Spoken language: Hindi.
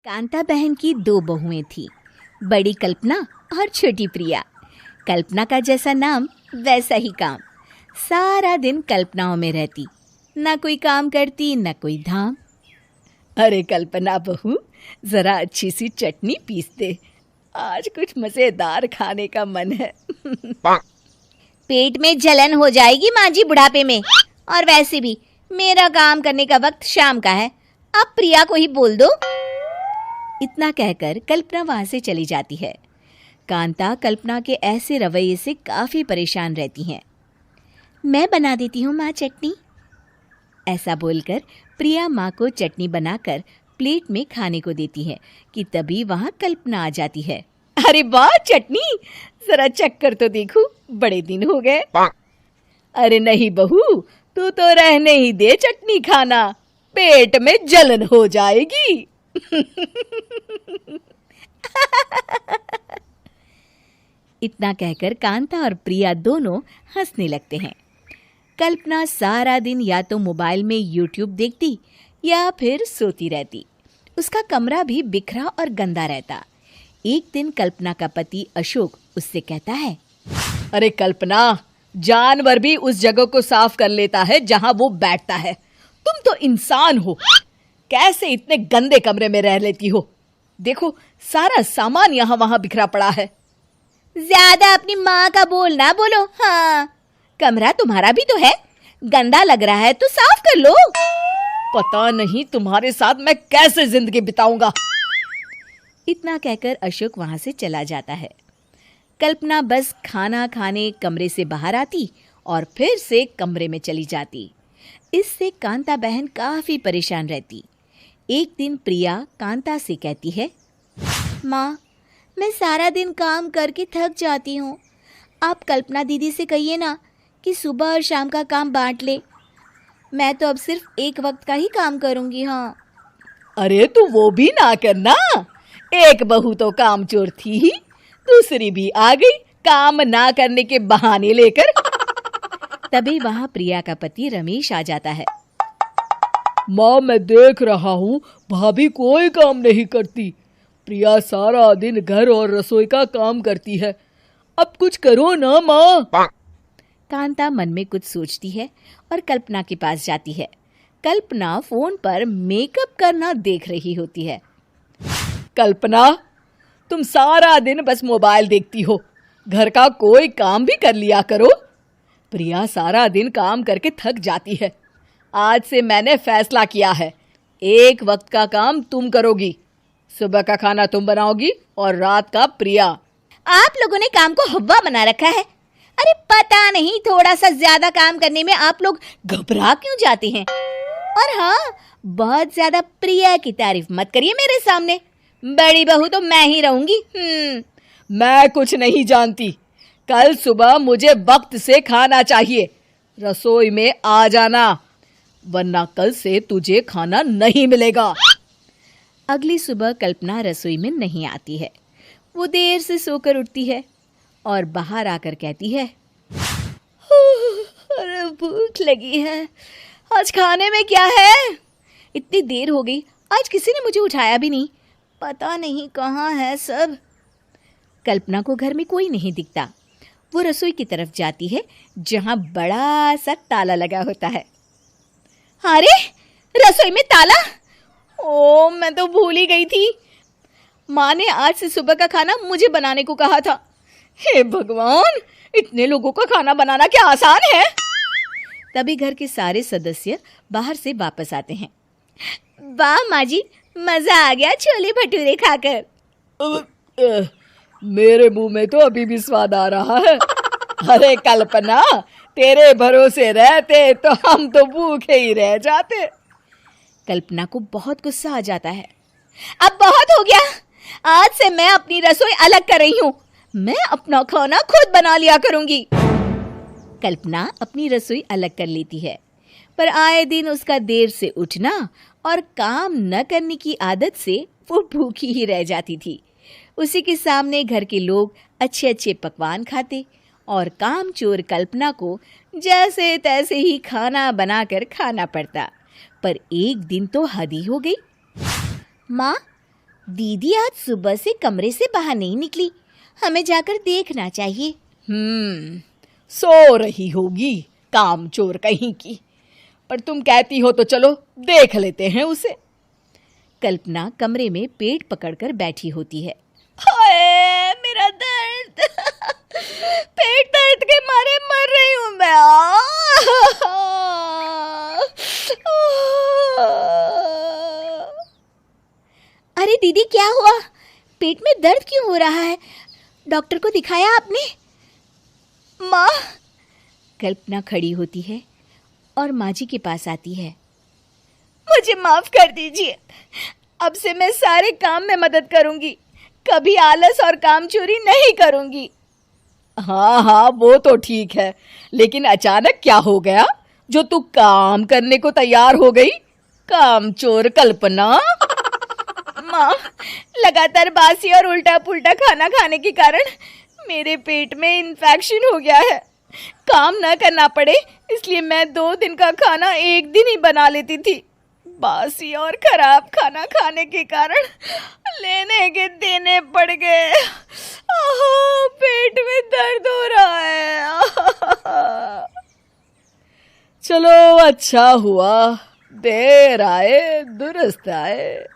कांता बहन की दो बहुएं थीं, बड़ी कल्पना और छोटी प्रिया। कल्पना का जैसा नाम वैसा ही काम। सारा दिन कल्पनाओं में रहती, ना कोई काम करती ना कोई धाम। अरे कल्पना बहू, जरा अच्छी सी चटनी पीस दे, आज कुछ मजेदार खाने का मन है। पेट में जलन हो जाएगी माँ जी बुढ़ापे में, और वैसे भी मेरा काम करने का वक्त शाम का है, अब प्रिया को ही बोल दो। इतना कहकर कल्पना वहां से चली जाती है। कांता कल्पना के ऐसे रवैये से काफी परेशान रहती हैं। मैं बना देती हूँ माँ चटनी, ऐसा बोलकर प्रिया माँ को चटनी बनाकर प्लेट में खाने को देती है कि तभी वहां कल्पना आ जाती है। अरे वाह चटनी, जरा चक्कर तो देखूं, बड़े दिन हो गए। अरे नहीं बहू, तू तो रहने ही दे चटनी खाना, पेट में जलन हो जाएगी। इतना कहकर कांता और प्रिया दोनों हंसने लगते हैं। कल्पना सारा दिन या तो मोबाइल में यूट्यूब देखती या फिर सोती रहती। उसका कमरा भी बिखरा और गंदा रहता। एक दिन कल्पना का पति अशोक उससे कहता है, अरे कल्पना, जानवर भी उस जगह को साफ कर लेता है जहां वो बैठता है, तुम तो इंसान हो, कैसे इतने गंदे कमरे में रह लेती हो? देखो सारा सामान यहाँ वहां बिखरा पड़ा है। ज्यादा अपनी माँ का बोल ना बोलो। हाँ, कमरा तुम्हारा भी तो है, गंदा लग रहा है तो साफ कर लो। पता नहीं तुम्हारे साथ मैं कैसे जिंदगी बिताऊंगा। इतना कहकर अशोक वहां से चला जाता है। कल्पना बस खाना खाने कमरे से बाहर आती और फिर से कमरे में चली जाती। इससे कांता बहन काफी परेशान रहती। एक दिन प्रिया कांता से कहती है, माँ, मैं सारा दिन काम करके थक जाती हूँ, आप कल्पना दीदी से कहिए ना कि सुबह और शाम का काम बांट ले। मैं तो अब सिर्फ एक वक्त का ही काम करूँगी। हाँ। अरे तू वो भी ना करना, एक बहू तो कामचोर थी ही, दूसरी भी आ गई काम ना करने के बहाने लेकर। तभी वहां प्रिया का पति रमेश आ जाता है। माँ, मैं देख रहा हूँ भाभी कोई काम नहीं करती, प्रिया सारा दिन घर और रसोई का काम करती है, अब कुछ करो ना माँ। कांता मन में कुछ सोचती है और कल्पना के पास जाती है। कल्पना फोन पर मेकअप करना देख रही होती है। कल्पना, तुम सारा दिन बस मोबाइल देखती हो, घर का कोई काम भी कर लिया करो। प्रिया सारा दिन काम करके थक जाती है। आज से मैंने फैसला किया है, एक वक्त का काम तुम करोगी, सुबह का खाना तुम बनाओगी और रात का प्रिया। आप लोगों ने काम को हवा बना रखा है। अरे पता नहीं थोड़ा सा ज्यादा काम करने में आप लोग घबरा क्यों जाते हैं। और हाँ, बहुत ज्यादा प्रिया की तारीफ मत करिए मेरे सामने, बड़ी बहू तो मैं ही रहूंगी। मैं कुछ नहीं जानती, कल सुबह मुझे वक्त से खाना चाहिए, रसोई में आ जाना, वरना कल से तुझे खाना नहीं मिलेगा। अगली सुबह कल्पना रसोई में नहीं आती है। वो देर से सोकर उठती है और बाहर आकर कहती है, अरे भूख लगी है, आज खाने में क्या है? इतनी देर हो गई, आज किसी ने मुझे उठाया भी नहीं, पता नहीं कहाँ है सब। कल्पना को घर में कोई नहीं दिखता। वो रसोई की तरफ जाती है जहां बड़ा सा ताला लगा होता है। अरे रसोई में ताला? ओ, मैं तो भूल ही गई थी। माँ ने आज से सुबह का खाना मुझे बनाने को कहा था। हे भगवान, इतने लोगों का खाना बनाना क्या आसान है? तभी घर के सारे सदस्य बाहर से वापस आते हैं। वाह माँ जी, मजा आ गया छोले भटूरे खाकर। मेरे मुंह में तो अभी भी स्वाद आ रहा है। अरे कल्पना, तेरे भरोसे रहते तो हम तो भूखे ही रह जाते। कल्पना को बहुत गुस्सा आ जाता है। अब बहुत हो गया, आज से मैं अपनी रसोई अलग कर रही हूँ, मैं अपना खाना खुद बना लिया करूंगी। कल्पना अपनी रसोई अलग कर लेती है, पर आए दिन उसका देर से उठना और काम न करने की आदत से वो भूखी ही रह जाती थी। उसी के सामने घर के लोग अच्छे अच्छे पकवान खाते और कामचोर कल्पना को जैसे तैसे ही खाना बनाकर खाना पड़ता। पर एक दिन तो हद ही हो गई। माँ, दीदी आज सुबह से कमरे से बाहर नहीं निकली, हमें जाकर देखना चाहिए। सो रही होगी काम चोर कहीं की, पर तुम कहती हो तो चलो देख लेते हैं उसे। कल्पना कमरे में पेट पकड़कर बैठी होती है। हाय मेरा दर्द पेट दर्द के मारे मर रही हूँ मैं। अरे दीदी क्या हुआ, पेट में दर्द क्यों हो रहा है? डॉक्टर को दिखाया आपने? माँ। कल्पना खड़ी होती है और माँ जी के पास आती है। मुझे माफ कर दीजिए, अब से मैं सारे काम में मदद करूंगी, कभी आलस और काम चोरी नहीं करूंगी। हाँ हाँ वो तो ठीक है, लेकिन अचानक क्या हो गया जो तू काम करने को तैयार हो गई? काम चोर कल्पना। माँ, लगातार बासी और उल्टा पुल्टा खाना खाने के कारण मेरे पेट में इन्फेक्शन हो गया है। काम न करना पड़े इसलिए मैं 2 दिन का खाना एक दिन ही बना लेती थी। बासी और खराब खाना खाने के कारण लेने के देने पड़ गए। पेट में दर्द हो रहा है। चलो अच्छा हुआ, देर आए दुरुस्त आए।